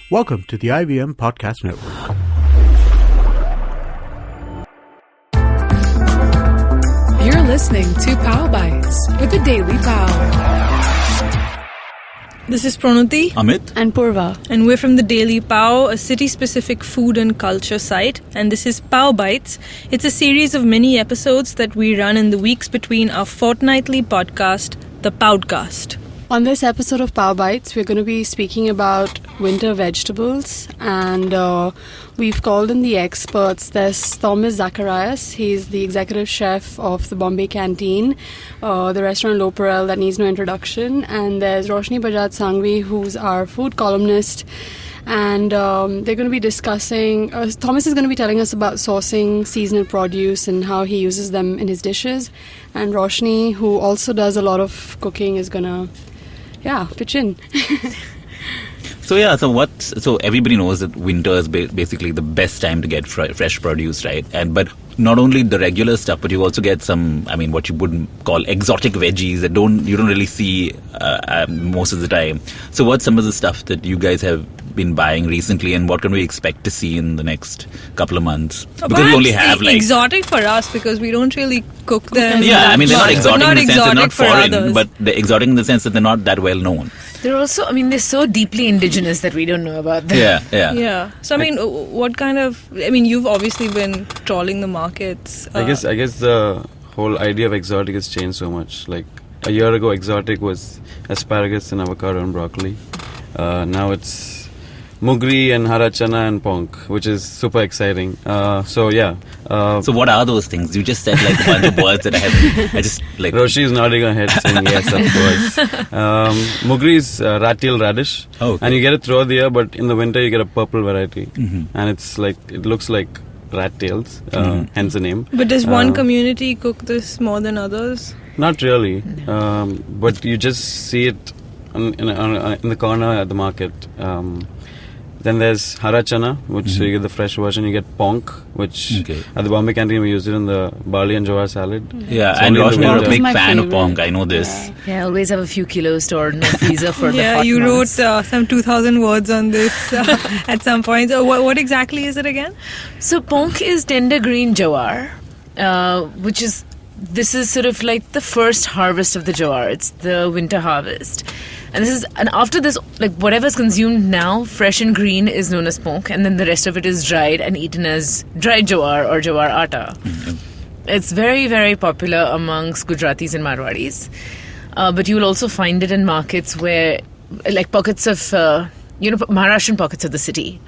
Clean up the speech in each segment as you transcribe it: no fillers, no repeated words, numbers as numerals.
Welcome to the IVM Podcast Network. You're listening to Pow Bites with the Daily Pow. This is Pranuti, Amit, And Purva. and we're from the Daily Pow, a city-specific food and culture site, and this is Pow Bites. It's a series of mini episodes that we run in the weeks between our fortnightly podcast, The Powdcast. On this episode of Pow Bites, we're going to be speaking about winter vegetables, and we've called in the experts. There's Thomas Zacharias. He's the executive chef of the Bombay Canteen, the restaurant L'Operel that needs no introduction. And there's Roshni Bajaj Sangvi, who's our food columnist. And they're going to be discussing, Thomas is going to be telling us about sourcing seasonal produce and how he uses them in his dishes. And Roshni, who also does a lot of cooking, is going to pitch in. So everybody knows that winter is basically the best time to get fresh produce, right? But not only the regular stuff, but you also get some, what you wouldn't call exotic veggies that you don't really see most of the time. So what's some of the stuff that you guys have been buying recently, and what can we expect to see in the next couple of months? Because we only have exotic for us because we don't really cook them. Yeah, they're not exotic in the sense they're not foreign, others. but they're exotic in the sense that they're not that well known. They're also, they're so deeply indigenous that we don't know about them. Yeah. So, what kind of... you've obviously been trawling the markets. I guess the whole idea of exotic has changed so much. Like, a year ago, exotic was asparagus and avocado and broccoli. Now it's mugri and hara chana and ponk, which is super exciting. So what are those things? You just said like a bunch of words that I just like... Roshi is nodding her head saying yes, of course. Mugri is rat tail radish. Oh, okay. And you get it throughout the year, but in the winter you get a purple variety. Mm-hmm. And it looks like rat tails, hence the name. But does one community cook this more than others? Not really. But you just see it in the corner at the market. Then there's hara chana, which you get the fresh version. You get ponk, which at the Bombay Canteen we use it in the barley and jowar salad. Yeah, and Roshni is a big fan of ponk. I know this. Yeah, I always have a few kilos stored in the freezer for the hot you months. wrote some 2,000 words on this at some point. What exactly is it again? So ponk is tender green jowar, this is sort of like the first harvest of the jowar. It's the winter harvest. And after this, like whatever's consumed now, fresh and green, is known as ponk, and then the rest of it is dried and eaten as dried jowar or jowar atta. Mm-hmm. It's very, very popular amongst Gujaratis and Marwadis. But you will also find it in markets where, like pockets of, Maharashtrian pockets of the city.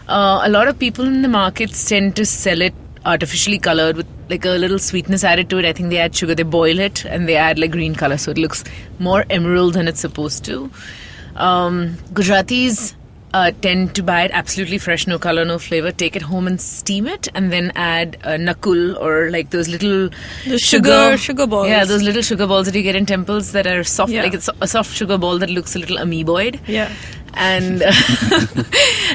A lot of people in the markets tend to sell it artificially colored with like a little sweetness added to it. I think they add sugar, they boil it, and they add like green color, so it looks more emerald than it's supposed to. Gujaratis tend to buy it absolutely fresh, no color, no flavor, take it home and steam it, and then add nakul, or like those little sugar balls. Yeah, those little sugar balls that you get in temples that are soft, like it's a soft sugar ball that looks a little amoeboid. Yeah. And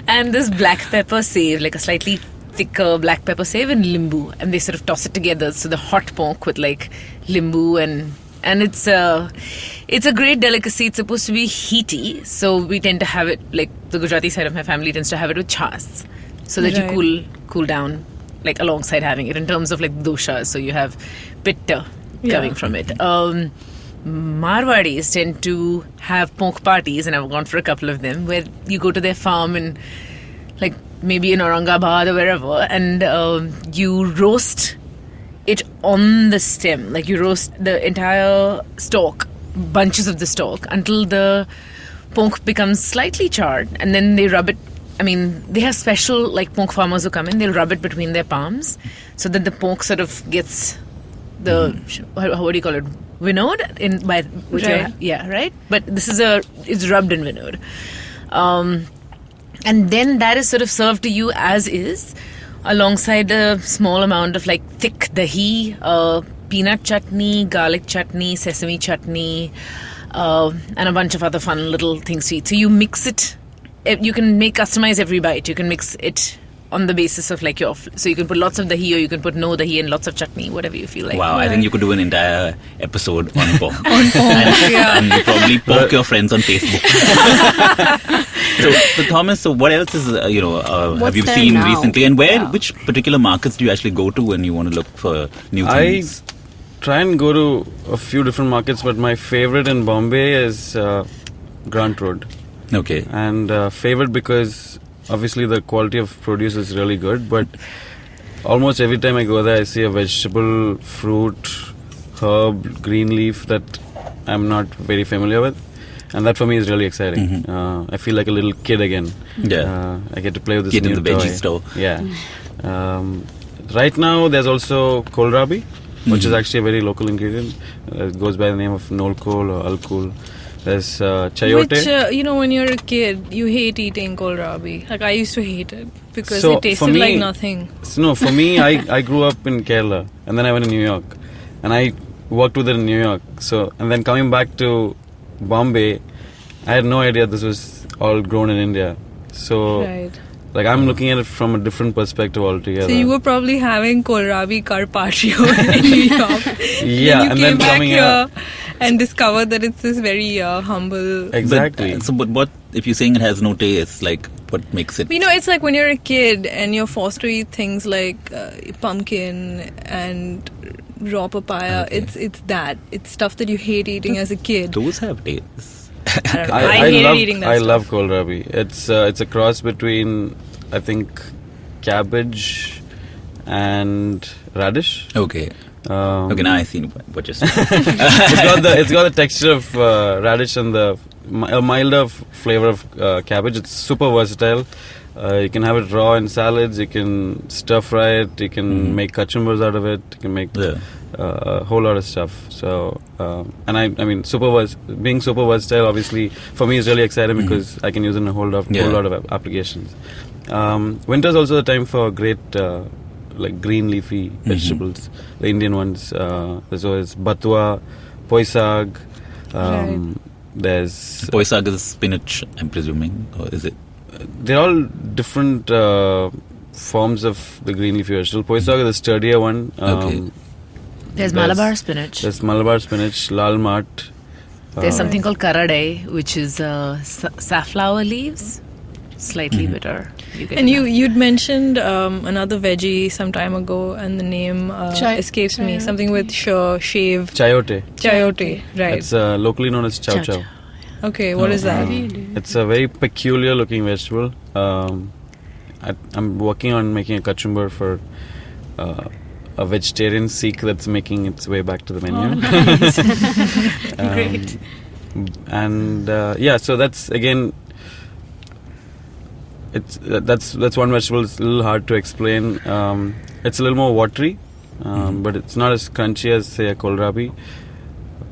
and this black pepper save, like a slightly thicker black pepper save, and limbu, and they sort of toss it together. So the hot ponk with like limbu, and it's a great delicacy. It's supposed to be heaty, so we tend to have it, like the Gujarati side of my family tends to have it with chas, so that you cool down, like alongside having it in terms of like doshas. So you have pitta coming from it. Marwadis tend to have ponk parties, and I've gone for a couple of them, where you go to their farm and like maybe in Aurangabad or wherever, and you roast it on the stem. Like you roast the entire stalk, bunches of the stalk, until the ponk becomes slightly charred, and then they rub it. They have special like ponk farmers who come in, they'll rub it between their palms so that the ponk sort of gets the, what do you call it, winnowed right? But it's rubbed and winnowed. And then that is sort of served to you as is, alongside a small amount of like thick dahi, peanut chutney, garlic chutney, sesame chutney, and a bunch of other fun little things to eat. So you mix it. You can customize every bite. You can mix it on the basis of like so you can put lots of dahi, or you can put no dahi and lots of chutney, whatever you feel like. Wow, I think you could do an entire episode on pork. On pork, and you probably poke your friends on Facebook. So Thomas, so what else is have What's you there seen now? recently, and Yeah. which particular markets do you actually go to when you want to look for new I things? try and go to a few different markets, but my favorite in Bombay is Grant Road. Okay. And favorite because obviously the quality of produce is really good, but almost every time I go there I see a vegetable, fruit, herb, green leaf that I'm not very familiar with, and that for me is really exciting. I feel like a little kid again. Yeah. I get to play with this Kid in new the veggie toy. store. Yeah. Right now there's also kohlrabi, which is actually a very local ingredient. It goes by the name of Nolkol or Alkul. There's chayote. Which, when you're a kid, you hate eating kohlrabi. Like, I used to hate it because So, it for tasted me- like nothing. So, no, for me, I grew up in Kerala and then I went to New York and I worked with it in New York. So, and then coming back to Bombay, I had no idea this was all grown in India. So, Right. like, I'm looking at it from a different perspective altogether. So you were probably having kohlrabi carpaccio in New York. Yeah, then and you then came back coming here out. and discovered that it's this very humble. Exactly. But what if you're saying it has no taste? Like, what makes it? It's like when you're a kid and you're forced to eat things like pumpkin and raw papaya. Okay. It's that. It's stuff that you hate eating as a kid. Those have taste. I don't know. I hated love, eating that I stuff. love kohlrabi. It's a cross between, I think, cabbage and radish. Okay. Okay, now I see what you're saying. It's got the texture of radish and the a milder flavor of cabbage. It's super versatile. You can have it raw in salads. You can stir fry it. You can make kachumbars out of it. You can make Yeah. a whole lot of stuff. So, and I mean, being super versatile, obviously, for me is really exciting because I can use it in a whole lot of applications. Winter is also the time for great like green leafy vegetables, the Indian ones. There's always batua, poisag. Right. There's Poisag is spinach, I'm presuming, or is it? they're all different forms of the green leafy vegetable. Poisag is the sturdier one. Okay. There's Malabar spinach. There's Malabar spinach, lal mat. There's something called karadai, which is safflower leaves, slightly bitter. You get And that. you'd mentioned another veggie some time ago, and the name escapes me. chayote. Something with shave. Chayote. Chayote, right? It's locally known as chow chow. Okay, what is that? It's a very peculiar looking vegetable. I'm working on making a kachumbar for a vegetarian Sikh that's making its way back to the menu. Great. And so that's again. That's one vegetable. It's a little hard to explain. It's a little more watery, but it's not as crunchy as say a kohlrabi,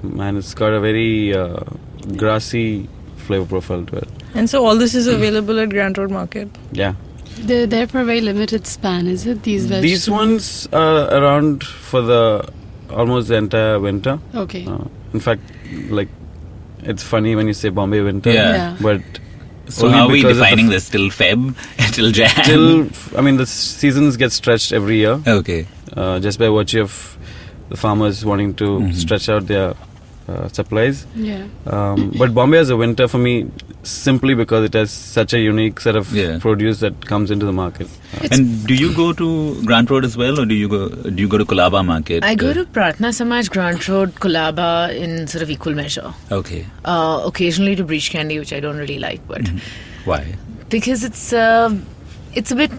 and it's got a very grassy flavor profile to it. And so all this is available at Grant Road Market. Yeah, They're there for a very limited span, is it? These vegetables? these ones are around for almost the entire winter. Okay. In fact, like it's funny when you say Bombay winter, Yeah. but So only how are we because of the defining this? Till Feb? Till Jan? Till the seasons get stretched every year. Okay. Just by virtue of the farmers wanting to stretch out their supplies. Yeah. But Bombay has a winter for me simply because it has such a unique set of Yeah. produce that comes into the market. And do you go to Grant Road as well, or do you go to Colaba Market? I go to Pratna Samaj, Grant Road, Colaba in sort of equal measure. Okay. Occasionally to Breach Candy, which I don't really like, but Why? because it's a bit.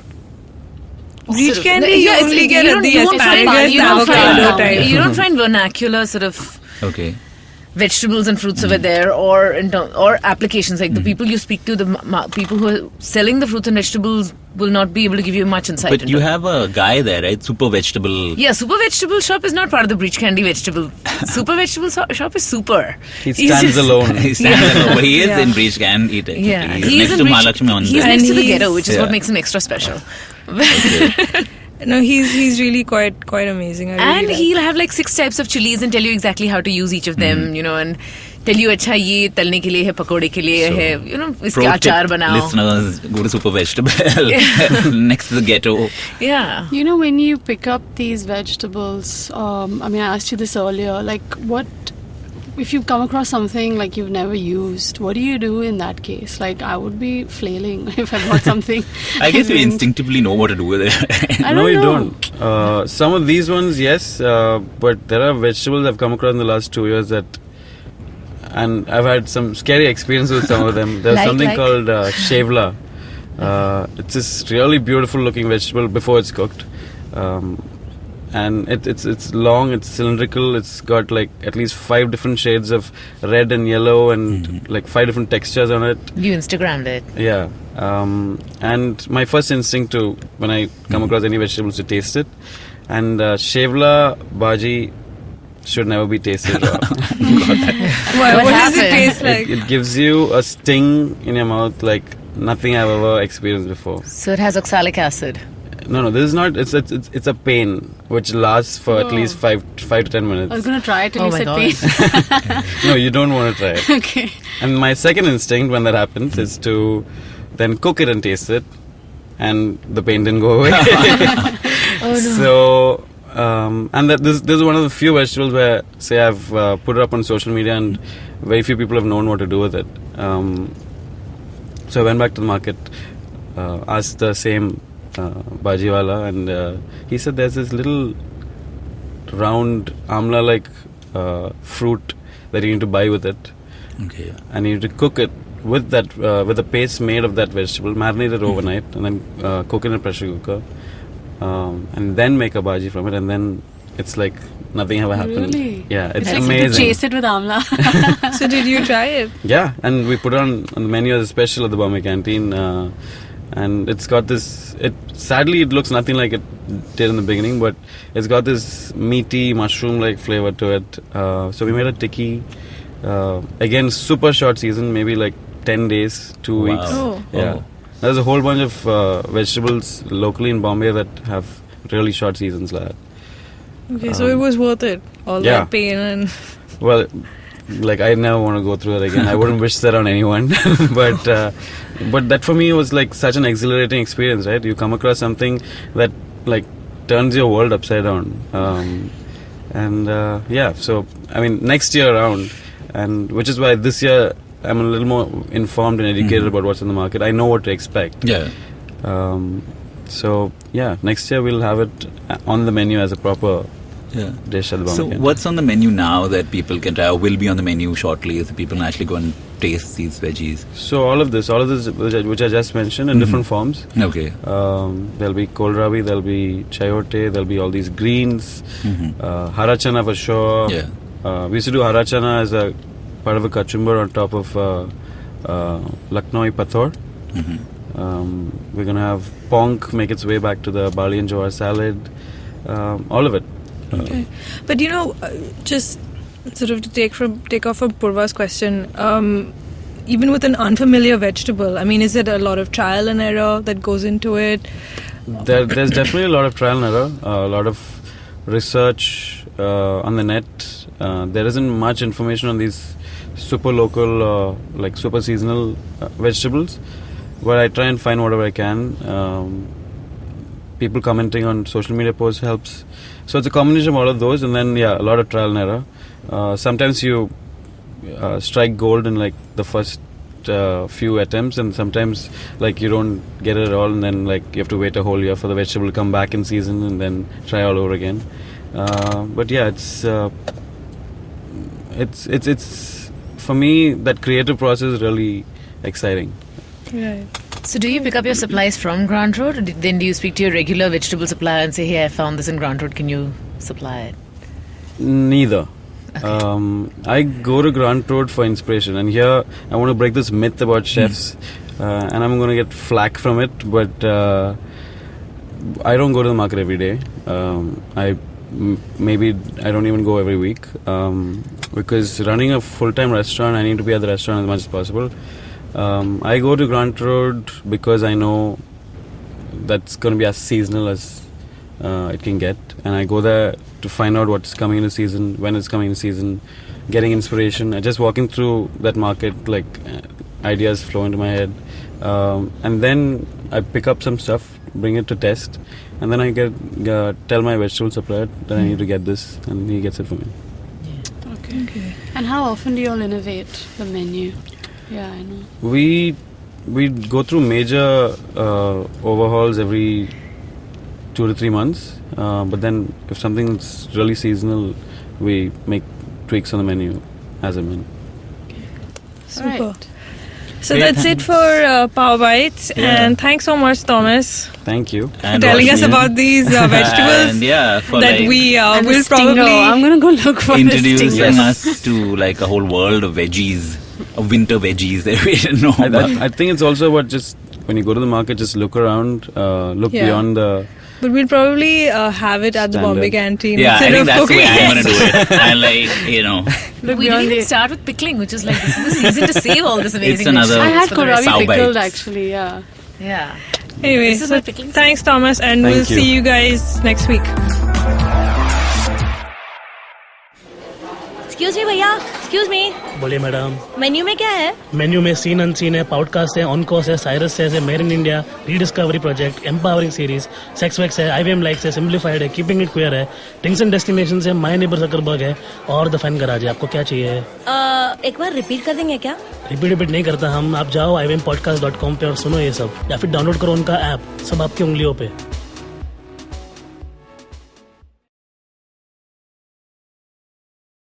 Breach sort of- Candy, Yeah, you it's- only you get don't- at the you don't find- asparagus, you don't find- avocado type. You don't find vernacular sort of Okay. vegetables and fruits over there, or or applications like the people you speak to, the people who are selling the fruits and vegetables will not be able to give you much insight. But into you it. have a guy there, right? Super Vegetable. Yeah, Super Vegetable Shop is not part of the Breach Candy Vegetable. Super Vegetable Shop is super. He He's stands just- alone. He stands alone. He is Yeah. in Breach Candy. technically. Yeah, He's next in to Breach- Mahalakshmi on He's the. next to the he's- ghetto, which is Yeah. what makes him extra special. No, he's really quite amazing. I really And like. he'll have like 6 types of chilies and tell you exactly how to use each of them, and tell you अच्छा ये तलने के लिए है, पकोड़े के लिए है, इसके Pro अचार tip, बनाओ. listeners, go to Super Vegetable next to the ghetto. Yeah. You know, when you pick up these vegetables, I asked you this earlier, like what if you come across something like you've never used, what do you do in that case? Like, I would be flailing if I bought something. I guess you mean, instinctively know what to do with it. I No, don't you know. don't. Some of these ones, yes, but there are vegetables I've come across in the last 2 years and I've had some scary experiences with some of them. There's something called shevla. It's this really beautiful looking vegetable before it's cooked. And it's long, it's cylindrical, it's got like at least 5 different shades of red and yellow and like 5 different textures on it. You Instagrammed it. Yeah. And my first instinct when I come across any vegetables to taste it. And shevla bhaji should never be tasted raw. What does it happened? taste like? It gives you a sting in your mouth like nothing I've ever experienced before. So it has oxalic acid. No, this is not. It's a pain which lasts for at least 5 to 10 minutes. I was going to try it till Oh you my said God. pain. No, you don't want to try it. Okay. And my second instinct when that happens is to then cook it and taste it, and the pain didn't go away. So, and this is one of the few vegetables where, say, I've put it up on social media and very few people have known what to do with it. So I went back to the market, asked the same bhajiwala, and he said there's this little round amla-like fruit that you need to buy with it. Okay. And you need to cook it with that with a paste made of that vegetable, marinate it overnight, and then cook it in a pressure cooker, and then make a bhaji from it, and then it's like nothing ever happened. Really? Yeah, it's Like you amazing. could chase it with amla. So did you try it? Yeah, and we put it on the menu as a special at the Bombay Canteen, and it's got this. Sadly, it looks nothing like it did in the beginning, but it's got this meaty mushroom-like flavor to it. So we made a tikki. Again, super short season, maybe like 10 days, 2 Wow. weeks. Oh. Yeah. Oh. There's a whole bunch of vegetables locally in Bombay that have really short seasons like that. Okay, so it was worth it. All yeah. that pain and Well, like I never want to go through that again. I wouldn't wish that on anyone. but that for me was like such an exhilarating experience, right? You come across something that like turns your world upside down. Yeah, so I mean next year around, and which is why this year I'm a little more informed and educated about what's in the market. I know what to expect. Yeah. So yeah, next year we'll have it on the menu as a proper Yeah. dish at the Bombay So Canteen. what's on the menu now that people can try, or will be on the menu shortly, so people can actually go and taste these veggies? So all of this which I just mentioned in different forms. Okay. There'll be kohlrabi, there'll be chayote, there'll be all these greens, hara chana for sure. Yeah. We used to do hara chana as a part of a kachumber on top of Lucknowi pathor. We're going to have ponk make its way back to the barley and jowar salad. All of it. okay. But just sort of to take off from Purva's question, even with an unfamiliar vegetable, I mean, is it a lot of trial and error that goes into it? There's definitely a lot of trial and error, a lot of research on the net. There isn't much information on these super local, like super seasonal vegetables, but I try and find whatever I can. People commenting on social media posts helps. So it's a combination of all of those, and then a lot of trial and error. Sometimes you strike gold in like the first few attempts, and sometimes like you don't get it at all, and then like you have to wait a whole year for the vegetable to come back in season, and then try all over again. But yeah, it's for me that creative process is really exciting. Right. So do you pick up your supplies from Grant Road, or then do you speak to your regular vegetable supplier and say, hey, I found this in Grant Road, can you supply it? Neither. I go to Grant Road for inspiration, and here I want to break this myth about chefs, and I'm going to get flack from it, but I don't go to the market every day. Maybe I don't even go every week, because running a full-time restaurant, I need to be at the restaurant as much as possible. I go to Grant Road because I know that's going to be as seasonal as it can get, and I go there to find out what's coming in the season, when it's coming in the season, getting inspiration. Just walking through that market, like ideas flow into my head, and then I pick up some stuff, bring it to test, and then I tell my vegetable supplier that I need to get this, and he gets it for me. Okay. And how often do you all innovate the menu? Yeah, I know. We go through major overhauls every 2 to 3 months. But then if something's really seasonal, we make tweaks on the menu as and when. Super. Right. So that's it for Pow Bites, and thanks so much, Thomas, Thank you. for telling us about these vegetables and for that like we And will the stinger. probably. I'm gonna go look for the introducing stinger. us to like a whole world of veggies, of winter veggies that we didn't know about. I think it's also about just when you go to the market, just look around, look Yeah. beyond the. But we'll probably have it at the Bombay Standard. canteen Yeah, I instead think of that's the cooking way I'm it. going to do it. And like, you know, Look We beyond didn't even the- start with pickling, which is like this is the season to save all this amazing. It's another- I had vegetables for the rest- kohlrabi Pow pickled Bites. actually. Yeah. Yeah. Anyway, This is so my pickling thanks, Thomas, and Thank we'll you. see you guys next week. Excuse me भैया, excuse me, बोलिए madam. Menu में क्या है? Menu में seen unseen है, podcast है, on course है, Cyrus है, made in India, rediscovery project, empowering series, sex wax है, IVM लाइक्स है, सिंप्लीफाइड है, कीपिंग इट क्वियर है, थिंग्स एंड डेस्टिनेशंस है, माय नेबर जकरबर्ग है और द फैन गराज है। आपको क्या चाहिए? एक बार रिपीट कर देंगे क्या? रिपीट नहीं करता हम। आप जाओ IVMpodcast.com पे और सुनो ये सब, या फिर डाउनलोड करो उनका ऐप, सब आपकी उंगलियों पे।